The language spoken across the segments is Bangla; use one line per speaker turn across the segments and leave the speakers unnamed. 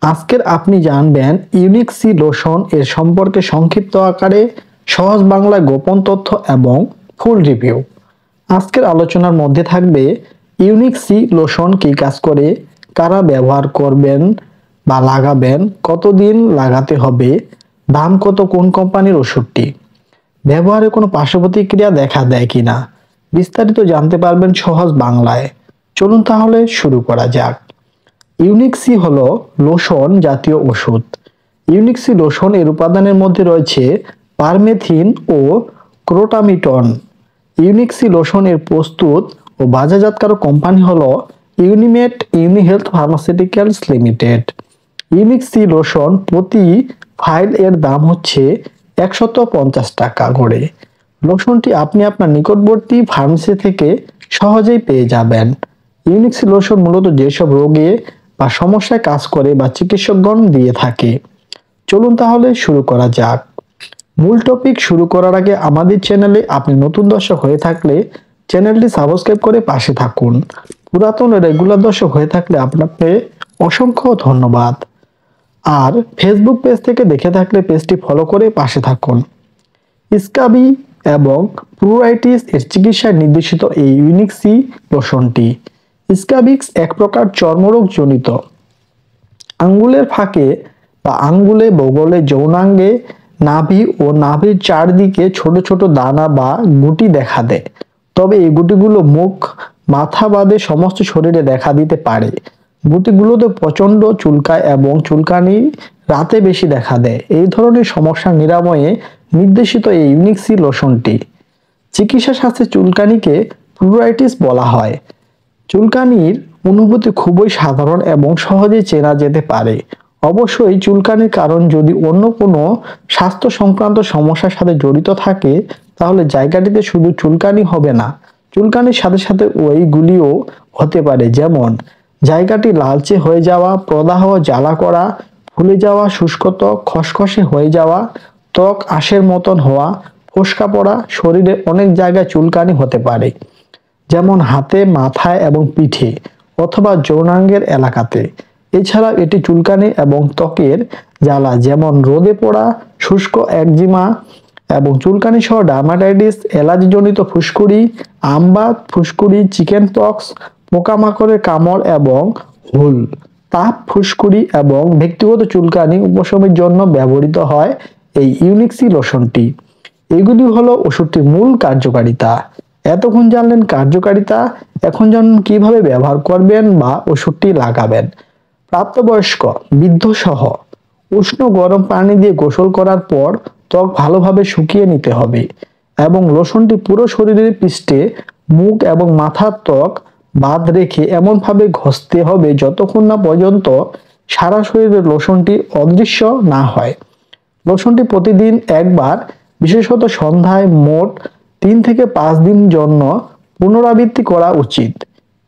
আজকের আপনি জানবেন ইউনিক সি লোশন এর সম্পর্কে সংক্ষিপ্ত আকারে, সহজ বাংলায় গোপন তথ্য এবং ফুল রিভিউ। আজকের আলোচনার মধ্যে থাকবে ইউনিক সি লোশন কি কাজ করে, কারা ব্যবহার করবেন বা লাগাবেন, কতদিন লাগাতে হবে, দাম কত, কোন কোম্পানির ওষুধটি, ব্যবহারে কোনো পার্শ্ব প্রতিক্রিয়া দেখা দেয় কিনা, বিস্তারিত জানতে পারবেন সহজ বাংলায়। চলুন তাহলে শুরু করা যাক। ইউনিক সি হলো লোশন জাতীয় ওষুধ। ইউনিক সি লোশন এর উপাদানের মধ্যে রয়েছে পারমেথিন ও ক্রোটামিটন। ইউনিক সি লোশন এর প্রস্তুত ও বাজারজাতকারক কোম্পানি হলো Unimed Unihealth pharmaceuticals limited. Unique C lotion প্রতি ফাইল এর দাম হচ্ছে 150 টাকা করে। লোশনটি আপনি আপনার নিকটবর্তী ফার্মেসি থেকে সহজেই পেয়ে যাবেন। ইউনিক সি লোশন মূলত যেসব রোগে বা সমস্যায় কাজ করে বা চিকিৎসকগণ দিয়ে থাকে। চলুন তাহলে শুরু করা যাক। মূল টপিক শুরু করার আগে আমাদের চ্যানেলে আপনি নতুন দর্শক হয়ে থাকলে চ্যানেলটি সাবস্ক্রাইব করে পাশে থাকুন। পুরাতন রেগুলার দর্শক হয়ে থাকলে আপনাকে অসংখ্য ধন্যবাদ। আর ফেসবুক পেজ থেকে দেখে থাকলে পেজটি ফলো করে পাশে থাকুন। স্কাবি এবং প্লুরাইটিস এর চিকিৎসায় নির্দেশিত এই ইউনিক সি লোশনটি। স্কাবিক্স এক প্রকার চর্মরোগ জনিত আঙ্গুলের ফাঁকে বা আঙ্গুলে, বগলে, যৌনাঙ্গে, নাভি ও নাভির চারদিকে ছোট ছোট দানা বা গুটি দেখা দেয়। তবে এই গুটিগুলো মুখ, মাথা বাদে সমস্ত শরীরে দেখা দিতে পারে। গুটিগুলোতে প্রচন্ড চুলকায় এবং চুলকানি রাতে বেশি দেখা দেয়। এই ধরনের সমস্যা নিরাময়ে নির্দেশিত এই ইউনিক সি লোশনটি। চিকিৎসা শাস্ত্রে চুলকানিকে প্লুরাইটিস বলা হয়। চুলকানির অনুভূতি খুবই সাধারণ এবং সহজেই চেনা যেতে পারে। অবশ্যই চুলকানির কারণ যদি অন্য কোনো স্বাস্থ্য সংক্রান্ত সমস্যার সাথে জড়িত থাকে তাহলে জায়গাটিতে শুধু চুলকানি হবে না, চুলকানির সাথে সাথে ওইগুলিও হতে পারে, যেমন জায়গাটি লালচে হয়ে যাওয়া, প্রদাহ, জ্বালা করা, ফুলে যাওয়া, শুষ্ক ত্বক, খসখসে হয়ে যাওয়া, ত্বক আঁশের মতন হওয়া, ফোস্কা পড়া, শরীরে অনেক জায়গায় চুলকানি হতে পারে, যেমন হাতে, মাথায় এবং পিঠে অথবা যৌনাঙ্গের এলাকাতে। এছাড়াও এটি চুলকানি এবং ত্বকের জ্বালা, যেমন রোদে পড়া, শুষ্ক একজিমা এবং চুলকানি সহ ডার্মাটাইটিস, অ্যালার্জিজনিত ফুসকুড়ি, আমবাত, ফুসকুড়ি, চিকেন পক্স, পোকামাকড়ের কামড় এবং হুল, তাপ, ফুসকুড়ি এবং ব্যক্তিগত চুলকানি উপশমের জন্য ব্যবহৃত হয় এই ইউনিক সি লোশনটি। এগুলি হলো ওষুধটির মূল কার্যকারিতা। এতক্ষণ জানলেন কার্যকারিতা, এখন জানুন কিভাবে ব্যবহার করবেন বা ওষুধটি লাগাবেন। প্রাপ্তবয়স্ক, বৃদ্ধ সহ উষ্ণ গরম পানি দিয়ে গোসল করার পর ত্বক ভালোভাবে শুকিয়ে নিতে হবে এবং লোশনটি পুরো শরীরের পৃষ্ঠে, মুখ এবং মাথার ত্বক বাদ রেখে এমনভাবে ঘষতে হবে যতক্ষণ না পর্যন্ত সারা শরীরে লোশনটি অদৃশ্য না হয়। লোশনটি প্রতিদিন একবার, বিশেষত সন্ধ্যায়, মোট 3 থেকে 5 দিন জন্য পুনরাবৃত্তি করা উচিত।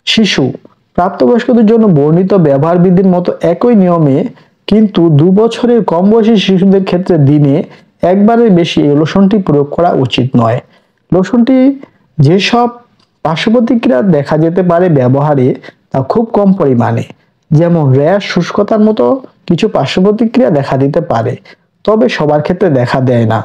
শিশু, প্রাপ্তবয়স্কদের জন্য বর্ণিত ব্যবহার বিধির মতো একই নিয়মে, কিন্তু 2 বছরের কম বয়সী শিশুদের ক্ষেত্রে দিনে একবারের বেশি এই লোশনটি প্রয়োগ করা উচিত নয়। লোশনটি যেসব পার্শ্ব প্রতিক্রিয়া দেখা যেতে পারে ব্যবহারে তা খুব কম পরিমাণে, যেমন র্যাশ, শুষ্কতার মতো কিছু পার্শ্ব প্রতিক্রিয়া দেখা দিতে পারে, তবে সবার ক্ষেত্রে দেখা দেয় না।